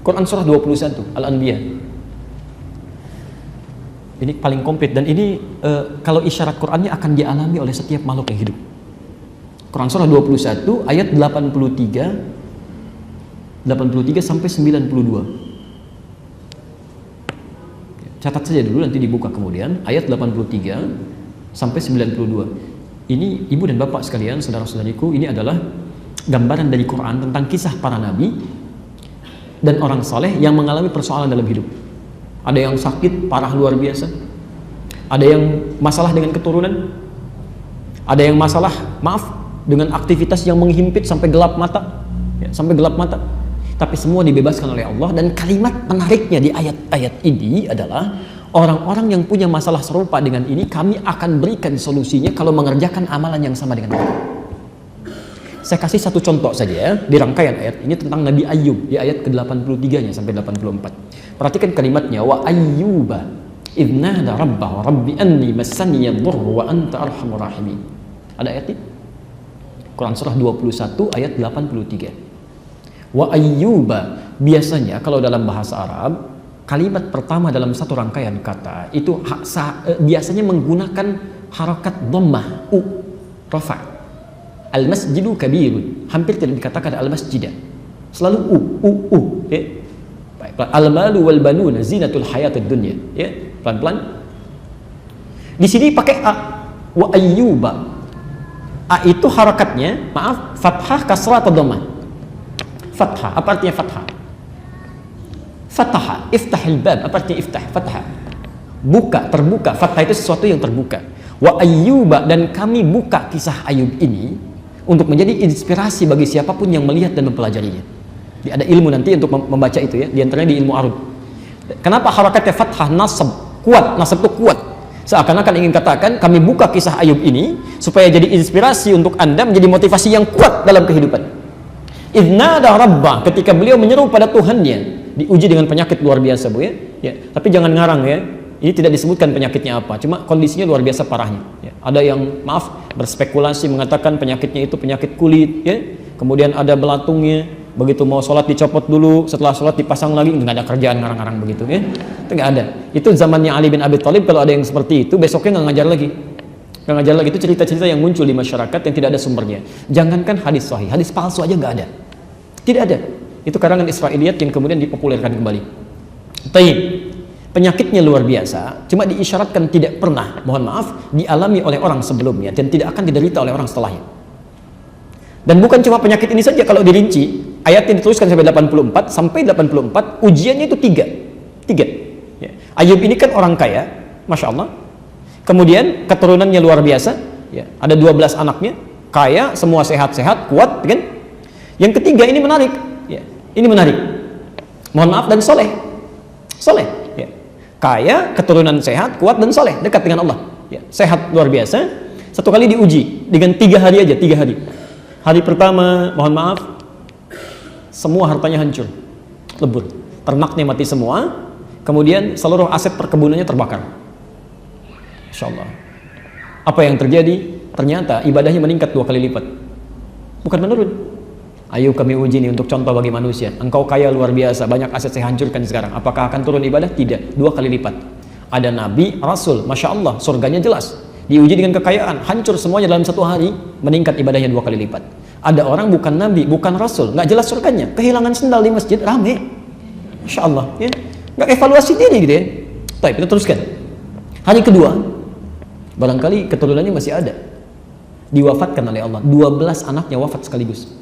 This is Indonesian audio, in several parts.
Quran surah 21 Al-Anbiya. Ini paling komplit, dan ini kalau isyarat Qurannya akan dialami oleh setiap makhluk yang hidup. Quran surah 21 ayat 83 sampai 92. Catat saja dulu, nanti dibuka kemudian ayat 83 sampai 92. Ini ibu dan bapak sekalian, saudara-saudariku, ini adalah gambaran dari Quran tentang kisah para nabi dan orang saleh yang mengalami persoalan dalam hidup. Ada yang sakit parah luar biasa, ada yang masalah dengan keturunan, ada yang masalah dengan aktivitas yang menghimpit sampai gelap mata, sampai gelap mata. Tapi semua dibebaskan oleh Allah. Dan kalimat menariknya di ayat-ayat ini adalah orang-orang yang punya masalah serupa dengan ini, kami akan berikan solusinya kalau mengerjakan amalan yang sama dengan mereka. Saya kasih satu contoh saja ya, di rangkaian ayat ini tentang Nabi Ayyub di ayat ke-83-nya sampai 84. Perhatikan kalimatnya, wa ayyuba idnada rabbahu rabbi anni massani yadhurru wa anta arhamur rahimin. Ada ayat ini? Quran surah 21 ayat 83. Wa ayyuba, biasanya kalau dalam bahasa Arab kalimat pertama dalam satu rangkaian kata itu biasanya menggunakan harakat dhammah rafa. Al-masjidu kabirun, hampir tidak dikatakan al-masjidah, selalu okay? Al-malu wal banuna zinatul hayatid dunya, ya, pelan-pelan. Di sini pakai a, wa ayyuba. A itu harakatnya, fathah, kasrah atau dhammah? Fathah. Apa artinya fathah? Fataha, iftahil bab. Apa artinya iftah? Fathah. Buka, terbuka. Fathah itu sesuatu yang terbuka. Wa ayyuba, dan kami buka kisah Ayub ini untuk menjadi inspirasi bagi siapapun yang melihat dan mempelajarinya. Ada ilmu nanti untuk membaca itu ya, diantaranya di ilmu arud. Kenapa harakatnya fathah? Nasab, kuat. Nasab itu kuat. Seakan-akan ingin katakan kami buka kisah Ayub ini supaya jadi inspirasi untuk Anda, menjadi motivasi yang kuat dalam kehidupan. Idnada rabbah, ketika beliau menyeru pada Tuhannya, diuji dengan penyakit luar biasa, Bu ya. Tapi jangan ngarang ya. Ini tidak disebutkan penyakitnya apa, cuma kondisinya luar biasa parahnya. Ada yang berspekulasi mengatakan penyakitnya itu penyakit kulit, ya. Kemudian ada belatungnya, begitu mau sholat dicopot dulu, setelah sholat dipasang lagi, nggak ada kerjaan ngarang-ngarang begitu, ya. Itu nggak ada. Itu zamannya Ali bin Abi Thalib. Kalau ada yang seperti itu, besoknya nggak ngajar lagi. Nggak ngajar lagi. Itu cerita-cerita yang muncul di masyarakat yang tidak ada sumbernya. Jangankan hadis sahih, hadis palsu aja nggak ada. Tidak ada. Itu karangan Israiliyat yang kemudian dipopulerkan kembali. Taib. Penyakitnya luar biasa, cuma diisyaratkan tidak pernah, mohon maaf, dialami oleh orang sebelumnya dan tidak akan diderita oleh orang setelahnya. Dan bukan cuma penyakit ini saja, kalau dirinci, ayat yang dituliskan sampai 84, ujiannya itu tiga. Ya. Ayub ini kan orang kaya, Masya Allah. Kemudian keturunannya luar biasa, ya. Ada 12 anaknya, kaya, semua sehat-sehat, kuat, kan? Yang ketiga ini menarik, ya. Ini menarik. Mohon maaf, dan soleh. Ya. Kaya, keturunan sehat, kuat, dan soleh, dekat dengan Allah, ya. Sehat luar biasa. Satu kali diuji dengan 3 hari aja, 3 hari. Hari pertama, mohon maaf, semua hartanya hancur, lebur, ternaknya mati semua. Kemudian seluruh aset perkebunannya terbakar. Insya Allah. Apa yang terjadi? Ternyata ibadahnya meningkat 2 kali lipat, bukan menurun. Ayo kami uji ini untuk contoh bagi manusia. Engkau kaya luar biasa, banyak aset saya hancurkan sekarang. Apakah akan turun ibadah? Tidak, 2 kali lipat. Ada nabi, rasul, Masya Allah, surganya jelas. Diuji dengan kekayaan, hancur semuanya dalam 1 hari, meningkat ibadahnya 2 kali lipat. Ada orang bukan nabi, bukan rasul, nggak jelas surganya, kehilangan sendal di masjid, rame. Masya Allah, ya. Nggak evaluasi diri gitu ya. Baik, kita teruskan. Hari kedua, barangkali keturunannya masih ada. Diwafatkan oleh Allah, 12 anaknya wafat sekaligus.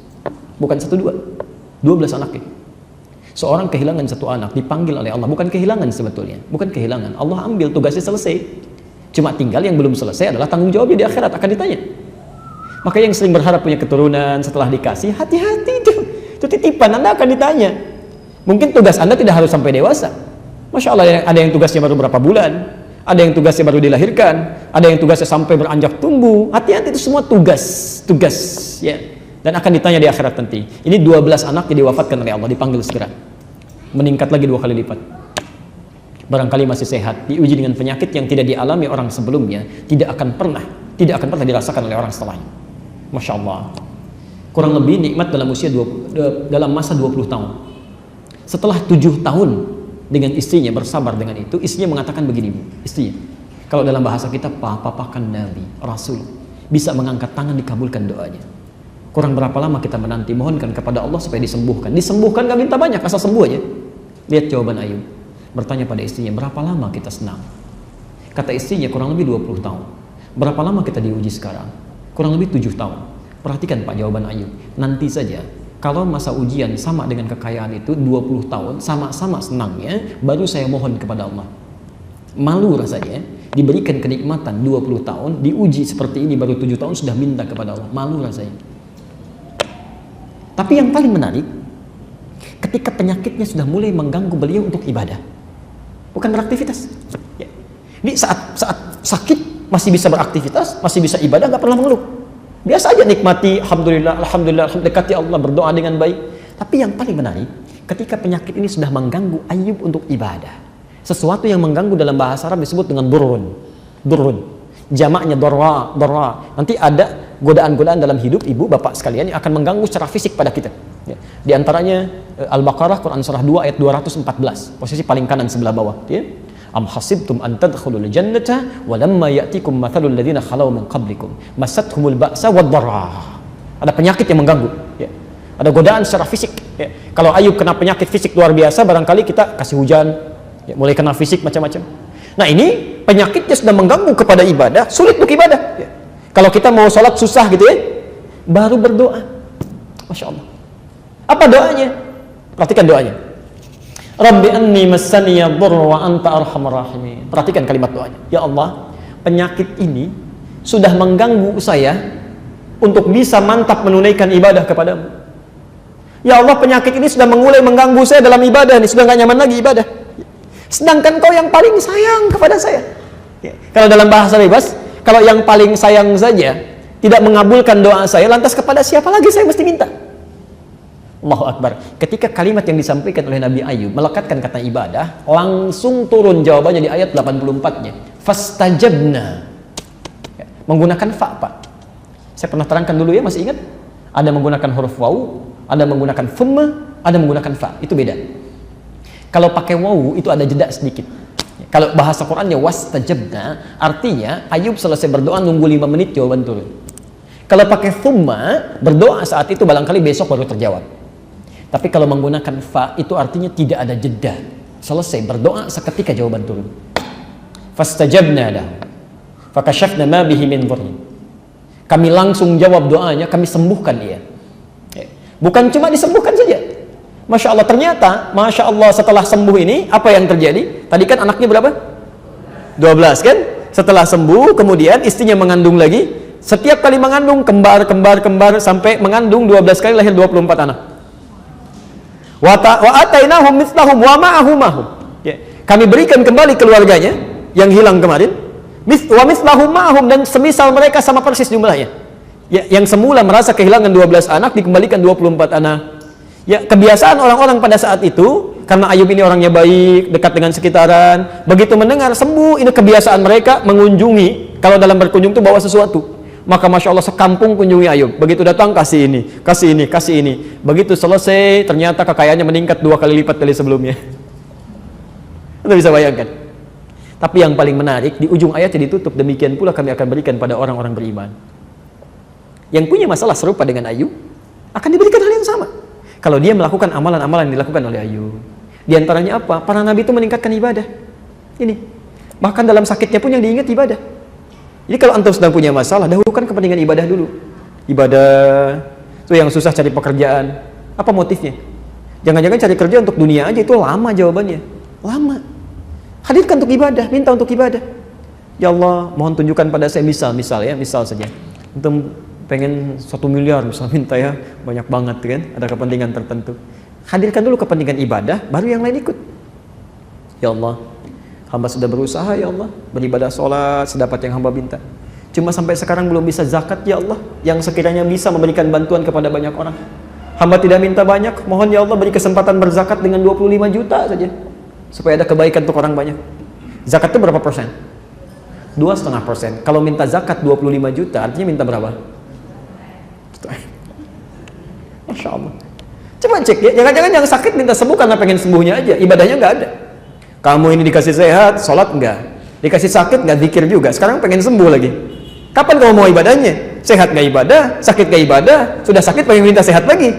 Bukan 1-2, 12 anaknya. Seorang kehilangan 1 anak, dipanggil oleh Allah. Bukan kehilangan sebetulnya, bukan kehilangan. Allah ambil, tugasnya selesai. Cuma tinggal yang belum selesai adalah tanggung jawabnya di akhirat, akan ditanya. Maka yang sering berharap punya keturunan setelah dikasih, hati-hati itu titipan, Anda akan ditanya. Mungkin tugas Anda tidak harus sampai dewasa. Masya Allah, ada yang tugasnya baru berapa bulan, ada yang tugasnya baru dilahirkan, ada yang tugasnya sampai beranjak tumbuh. Hati-hati, itu semua tugas, ya. Dan akan ditanya di akhirat nanti. Ini 12 anak yang diwafatkan oleh Allah, dipanggil segera. Meningkat lagi 2 kali lipat. Barangkali masih sehat, diuji dengan penyakit yang tidak dialami orang sebelumnya, tidak akan pernah dirasakan oleh orang setelahnya. Masya Allah. Kurang lebih nikmat dalam masa 20 tahun. Setelah 7 tahun dengan istrinya bersabar dengan itu, istrinya mengatakan begini, Bu, istrinya, kalau dalam bahasa kita, papa kan Nabi, Rasul, bisa mengangkat tangan dikabulkan doanya. Kurang berapa lama kita menanti, mohonkan kepada Allah supaya disembuhkan. Disembuhkan gak minta banyak, asal sembuh aja. Lihat jawaban Ayub. Bertanya pada istrinya, berapa lama kita senang? Kata istrinya, kurang lebih 20 tahun. Berapa lama kita diuji sekarang? Kurang lebih 7 tahun. Perhatikan Pak jawaban Ayub. Nanti saja, kalau masa ujian sama dengan kekayaan itu 20 tahun, sama-sama senangnya, baru saya mohon kepada Allah. Malu rasanya, diberikan kenikmatan 20 tahun, diuji seperti ini baru 7 tahun sudah minta kepada Allah. Malu rasanya. Tapi yang paling menarik, ketika penyakitnya sudah mulai mengganggu beliau untuk ibadah, bukan beraktivitas. Ya. Ini saat sakit masih bisa beraktivitas, masih bisa ibadah, nggak pernah mengeluh. Biasa aja nikmati, alhamdulillah, dekati Allah, berdoa dengan baik. Tapi yang paling menarik, ketika penyakit ini sudah mengganggu Ayub untuk ibadah. Sesuatu yang mengganggu dalam bahasa Arab disebut dengan durun. Jamaknya dorra. Nanti ada godaan-godaan dalam hidup ibu bapak sekalian yang akan mengganggu secara fisik pada kita. Ya. Di antaranya Al-Baqarah Quran surah 2 ayat 214, posisi paling kanan sebelah bawah. Ya. Am hasibtum an tadkhulul jannata wa lamma ya'tikum mathalul ladzina khalaw min qablikum massatuhumul ba'sa wad dharra. Ada penyakit yang mengganggu, ya. Ada godaan secara fisik, ya. Kalau Ayub kena penyakit fisik luar biasa, barangkali kita kasih hujan, ya, mulai kena fisik macam-macam. Nah, ini penyakitnya sudah mengganggu kepada ibadah, sulit untuk ibadah, ya. Kalau kita mau sholat susah gitu ya, baru berdoa. Masya Allah. Apa doanya? Perhatikan doanya. Rabbi anni massaniya dhurru wa anta arhamar rahimin. Perhatikan kalimat doanya. Ya Allah, penyakit ini sudah mengganggu saya untuk bisa mantap menunaikan ibadah kepadamu. Ya Allah, penyakit ini sudah mulai mengganggu saya dalam ibadah nih, sudah gak nyaman lagi ibadah. Sedangkan kau yang paling sayang kepada saya. Ya. Kalau dalam bahasa bebas, kalau yang paling sayang saja tidak mengabulkan doa saya, lantas kepada siapa lagi saya mesti minta? Allahu Akbar. Ketika kalimat yang disampaikan oleh Nabi Ayub melekatkan kata ibadah, langsung turun jawabannya di ayat 84-nya. Fastajabna. Ya, menggunakan fa, Pak. Saya pernah terangkan dulu ya, masih ingat? Ada menggunakan huruf waw, ada menggunakan thumma, ada menggunakan fa. Itu beda. Kalau pakai waw itu ada jeda sedikit. Kalau bahasa Qur'annya wastajabna, artinya Ayub selesai berdoa nunggu 5 menit jawaban turun. Kalau pakai thumma, berdoa saat itu barangkali besok baru terjawab. Tapi kalau menggunakan fa, itu artinya tidak ada jeda. Selesai berdoa, seketika jawaban turun. Fastajabna lahu fakashafna ma bihi min dhurri. Kami langsung jawab doanya, kami sembuhkan dia. Bukan cuma disembuhkan saja. Masya Allah, ternyata Masya Allah setelah sembuh ini, apa yang terjadi? Tadi kan anaknya berapa? 12 kan? Setelah sembuh, kemudian istrinya mengandung lagi. Setiap kali mengandung, kembar, sampai mengandung 12 kali, lahir 24 anak. Wa atainahum mithlahum wa ma'ahum. Ya. Kami berikan kembali keluarganya yang hilang kemarin. Wa mithlahum ma'ahum, dan semisal mereka sama persis jumlahnya. Ya, yang semula merasa kehilangan 12 anak dikembalikan 24 anak. Ya, kebiasaan orang-orang pada saat itu, karena Ayub ini orangnya baik, dekat dengan sekitaran, begitu mendengar sembuh, ini kebiasaan mereka mengunjungi. Kalau dalam berkunjung itu bawa sesuatu. Maka Masya Allah sekampung kunjungi Ayub. Begitu datang kasih ini, kasih ini, kasih ini. Begitu selesai, ternyata kekayaannya meningkat 2 kali lipat dari sebelumnya. Anda bisa bayangkan. Tapi yang paling menarik, di ujung ayatnya ditutup, demikian pula kami akan berikan pada orang-orang beriman. Yang punya masalah serupa dengan Ayub, akan diberikan hal yang sama. Kalau dia melakukan amalan-amalan yang dilakukan oleh Ayub. Di antaranya apa? Para nabi itu meningkatkan ibadah. Ini. Bahkan dalam sakitnya pun yang diingat ibadah. Jadi kalau antum sedang punya masalah, dahulukan kepentingan ibadah dulu. Ibadah, itu yang susah cari pekerjaan. Apa motifnya? Jangan-jangan cari kerja untuk dunia aja, itu lama jawabannya. Lama. Hadirkan untuk ibadah, minta untuk ibadah. Ya Allah, mohon tunjukkan pada saya misal saja. Antum pengen 1 miliar, misal minta ya, banyak banget kan, ada kepentingan tertentu. Hadirkan dulu kepentingan ibadah, baru yang lain ikut. Ya Allah, hamba sudah berusaha ya Allah, beribadah sholat sedapat yang hamba minta. Cuma sampai sekarang belum bisa zakat ya Allah, yang sekiranya bisa memberikan bantuan kepada banyak orang. Hamba tidak minta banyak, mohon ya Allah beri kesempatan berzakat dengan 25 juta saja, supaya ada kebaikan untuk orang banyak. Zakat itu berapa persen? 2,5%. Kalau minta zakat 25 juta, artinya minta berapa? Masya Allah. Coba cek ya, jangan-jangan yang sakit minta sembuh karena pengen sembuhnya aja, ibadahnya nggak ada. Kamu ini dikasih sehat, sholat enggak, dikasih sakit nggak, zikir juga, sekarang pengen sembuh lagi. Kapan kamu mau ibadahnya? Sehat nggak ibadah, sakit nggak ibadah, sudah sakit pengen minta sehat lagi.